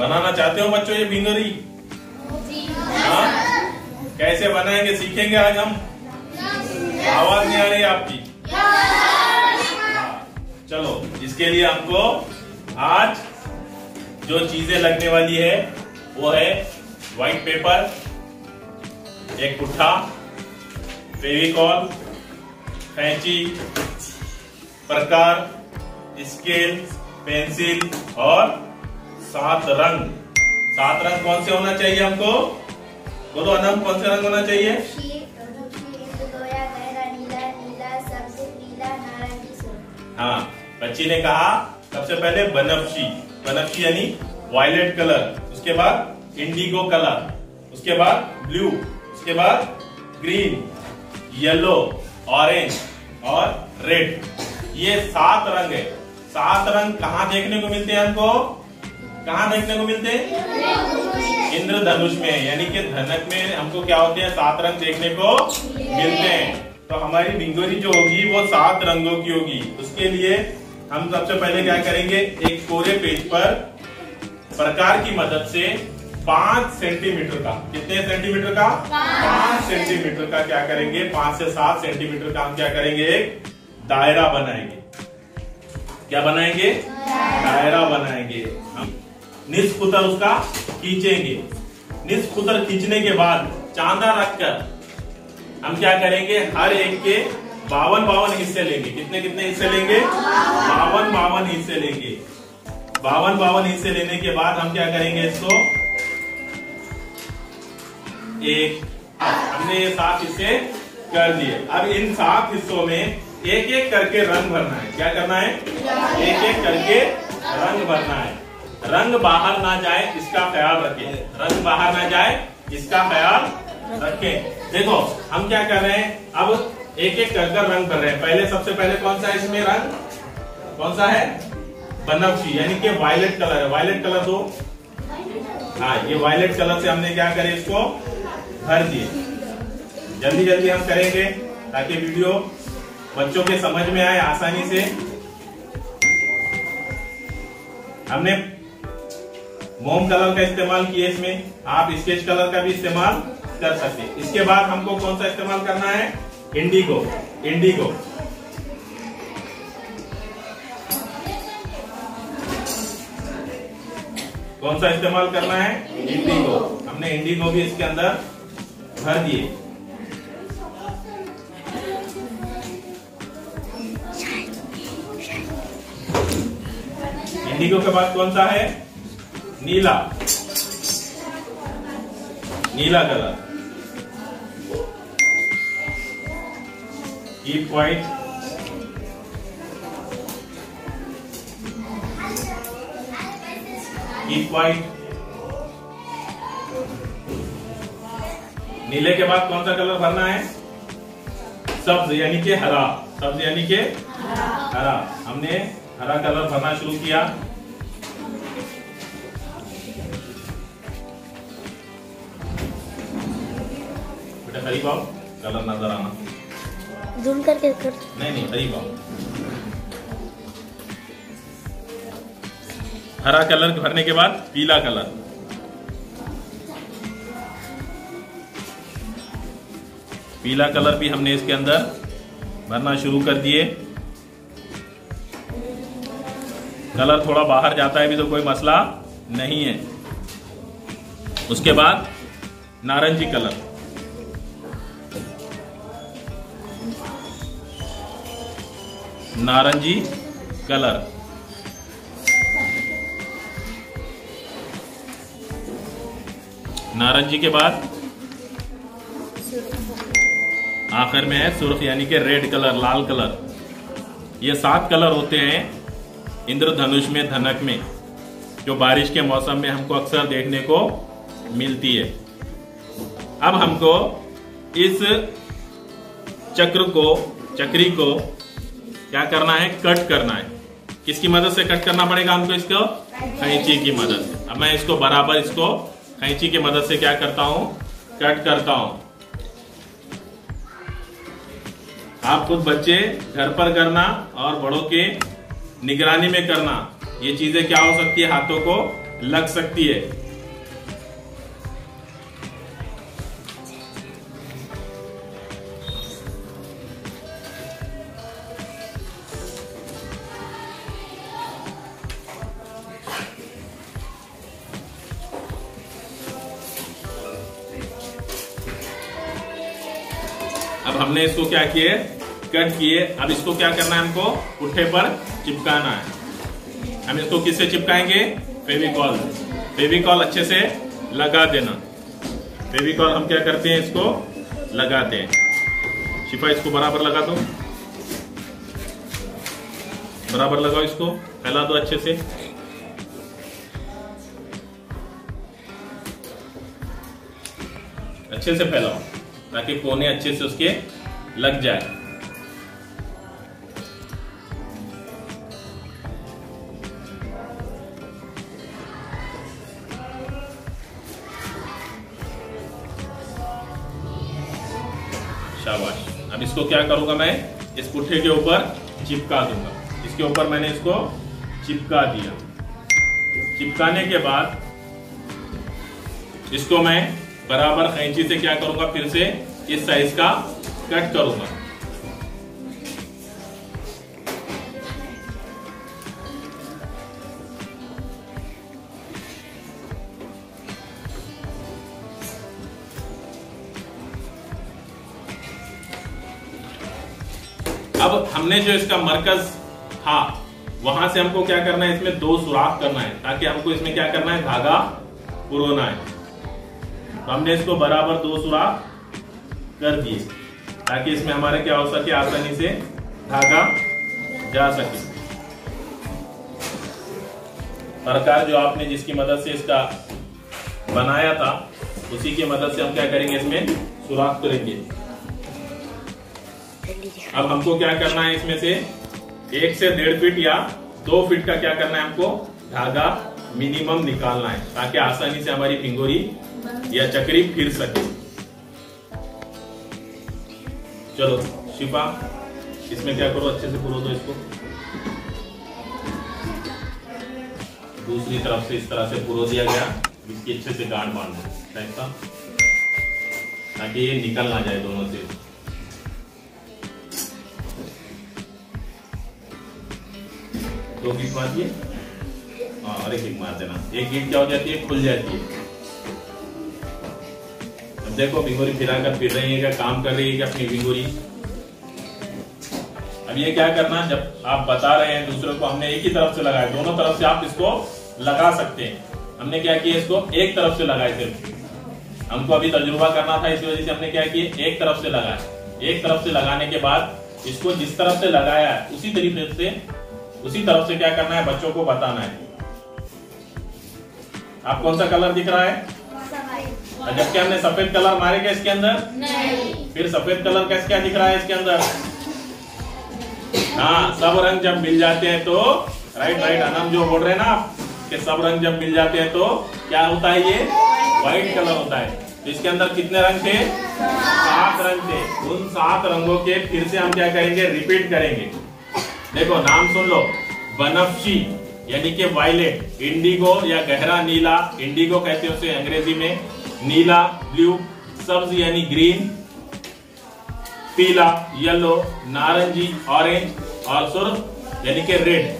बनाना चाहते हो बच्चों ये भिंगरी? हाँ, कैसे बनाएंगे सीखेंगे आज हम। आवाज नहीं आ रही आपकी? चलो, इसके लिए हमको आज जो चीजें लगने वाली है वो है व्हाइट पेपर, एक पुट्ठा, फेविकॉल, कैंची, प्रकार, स्केल, पेंसिल और 7 रंग। 7 रंग कौन से होना चाहिए हमको? बोलो अनम, कौन से रंग होना चाहिए? हाँ, बच्ची ने कहा सबसे पहले बनफशी। बनफशी यानी वायलेट कलर, उसके बाद इंडिगो कलर, उसके बाद ब्लू, उसके बाद ग्रीन, येलो, ऑरेंज और रेड। ये 7 रंग है। 7 रंग कहाँ देखने को मिलते हैं हमको? कहाँ देखने को मिलते हैं? इंद्रधनुष में, यानी कि धनक में हमको क्या होते हैं? 7 रंग देखने को मिलते हैं। तो हमारी भिंगोरी जो होगी वो 7 रंगों की होगी। उसके लिए हम सबसे पहले क्या करेंगे, एक कोरे पेज पर प्रकार की मदद से 5 सेंटीमीटर का, कितने सेंटीमीटर का? 5 सेंटीमीटर का क्या करेंगे, 5 से 7 सेंटीमीटर का हम क्या करेंगे, एक दायरा बनाएंगे। क्या बनाएंगे? दायरा बनाएंगे। हम निस्पुतर उसका खींचेंगे। निस्पुतर खींचने के बाद चांदा रखकर हम क्या करेंगे, हर एक के 52 हिस्से लेंगे। कितने कितने हिस्से लेंगे? 52 हिस्से लेंगे। 52 हिस्से लेने के बाद हम क्या करेंगे, इसको हमने ये 7 हिस्से कर दिए। अब इन 7 हिस्सों में एक एक करके रंग भरना है। क्या करना है? एक एक करके रंग भरना है। रंग बाहर ना जाए इसका ख्याल रखें। रंग बाहर ना जाए इसका ख्याल रखें। देखो हम क्या कर रहे हैं, अब एक एक कर रंग भर रहे हैं। पहले सबसे पहले कौन सा है इसमें रंग? कौन सा है? बनफशी, यानी कि वायलेट कलर है। वायलेट कलर दो। हाँ, ये वायलेट कलर से हमने क्या करे, इसको भर दिए। जल्दी जल्दी हम करेंगे ताकि वीडियो बच्चों के समझ में आए आसानी से। हमने मोम कलर का इस्तेमाल किया इसमें, आप स्केच कलर का भी इस्तेमाल कर सकते हैं। इसके बाद हमको कौन सा इस्तेमाल करना है? इंडिगो। इंडिगो कौन सा इस्तेमाल करना है? इंडिगो। हमने इंडिगो भी इसके अंदर भर दिए। इंडिगो के बाद कौन सा है? नीला। नीला colour. Keep white. Keep white. नीले के बाद कौन सा कलर भरना है? सब्ज यानी कि हरा। सब्ज यानी कि हरा। हमने हरा कलर भरना शुरू किया। बेटा करीब आओ, कलर नजर आना। जूम करके कर। नहीं, करीब आओ। हरा कलर भरने के बाद पीला कलर। पीला कलर भी हमने इसके अंदर भरना शुरू कर दिए। कलर थोड़ा बाहर जाता है भी तो कोई मसला नहीं है। उसके बाद नारंगी कलर। नारंगी कलर। नारंगी के बाद आखिर में है सुर्ख यानी कि रेड कलर, लाल कलर। ये 7 कलर होते हैं इंद्रधनुष में, धनक में, जो बारिश के मौसम में हमको अक्सर देखने को मिलती है। अब हमको इस चक्री को क्या करना है? कट करना है। किसकी मदद से कट करना पड़ेगा हमको? इसको कैंची की मदद से। अब मैं इसको बराबर इसको कैंची की मदद से क्या करता हूं? कट करता हूं। आप खुद बच्चे घर पर करना और बड़ों के निगरानी में करना। ये चीजें क्या हो सकती है? हाथों को लग सकती है। अब हमने इसको क्या किए, कट किए। अब इसको क्या करना है, हमको पुट्ठे पर चिपकाना है। हम इसको किससे चिपकाएंगे, फेविकॉल। फेविकॉल अच्छे से लगा देना। फेविकॉल हम क्या करते हैं, इसको लगाते हैं। शिफा इसको बराबर लगा दो, बराबर लगाओ, इसको फैला दो अच्छे से। अच्छे से फैलाओ ताकि कोने अच्छे से उसके लग जाए। शाबाश। अब इसको क्या करूंगा, मैं इस पुट्ठे के ऊपर चिपका दूंगा। इसके ऊपर मैंने इसको चिपका दिया। चिपकाने के बाद इसको मैं बराबर कैंची से क्या करूंगा, फिर से इस साइज का कट करूंगा। अब हमने जो इसका मरकज था वहां से हमको क्या करना है, इसमें 2 सुराख करना है ताकि हमको इसमें क्या करना है, धागा पुरोना है। तो हमने इसको बराबर 2 सुराख कर दिए ताकि इसमें हमारे क्या हो सके, आसानी से धागा जा सके। प्रकार जो आपने जिसकी मदद से इसका बनाया था उसी की मदद से हम क्या करेंगे, इसमें सुराख करेंगे। अब हमको क्या करना है, इसमें से 1 से 1.5 फीट या 2 फीट का क्या करना है, हमको धागा मिनिमम निकालना है ताकि आसानी से हमारी फिंगोरी या चक्री फिर सके। चलो शिफा, इसमें क्या करो, अच्छे से पुरो दो इसको। दूसरी तरफ से इस तरह से पुरो दिया गया। इसकी अच्छे से गांठ बांध दो ऐसा ताकि ये निकल ना जाए दोनों से। दो गिट मार दिए, और एक गिट मार देना। एक गिट क्या हो जाती है, खुल जाती है। अब देखो भिंगोरी फिराकर फिर रही है, क्या काम कर रही है क्या अपनी भिंगोरी। अब ये क्या करना, जब आप बता रहे हैं दूसरों को, हमने एक ही तरफ से लगाया, दोनों तरफ से आप इसको लगा सकते हैं। हमने क्या किया, इसको एक तरफ से लगाए सिर्फ। हमको अभी तजुर्बा करना था, इसी वजह से हमने क्या किया, एक तरफ से लगाया। एक तरफ से लगाने के बाद इसको जिस तरफ से लगाया है उसी तरीके से, उसी तरफ से क्या करना है, बच्चों को बताना है। आप कौन सा कलर दिख रहा है, जबकि हमने सफेद कलर मारेगा इसके अंदर नहीं। फिर सफेद कलर का क्या दिख रहा है इसके अंदर, हाँ, सब रंग जब मिल जाते हैं तो राइट अनम जो बोल रहे हैं ना आप, कि सब रंग जब मिल जाते हैं तो क्या होता है, ये व्हाइट कलर होता है। तो इसके अंदर कितने रंग थे, 7 रंग थे। उन 7 रंगों के फिर से हम क्या करेंगे, रिपीट करेंगे। देखो नाम सुन लो, बनफशी यानी कि वायलेट, इंडिगो या गहरा नीला, इंडिगो कहते हैं उसे अंग्रेजी में, नीला ब्लू, सब्ज यानी ग्रीन, पीला येलो, नारंगी ऑरेंज, और सुर्ख यानी कि रेड।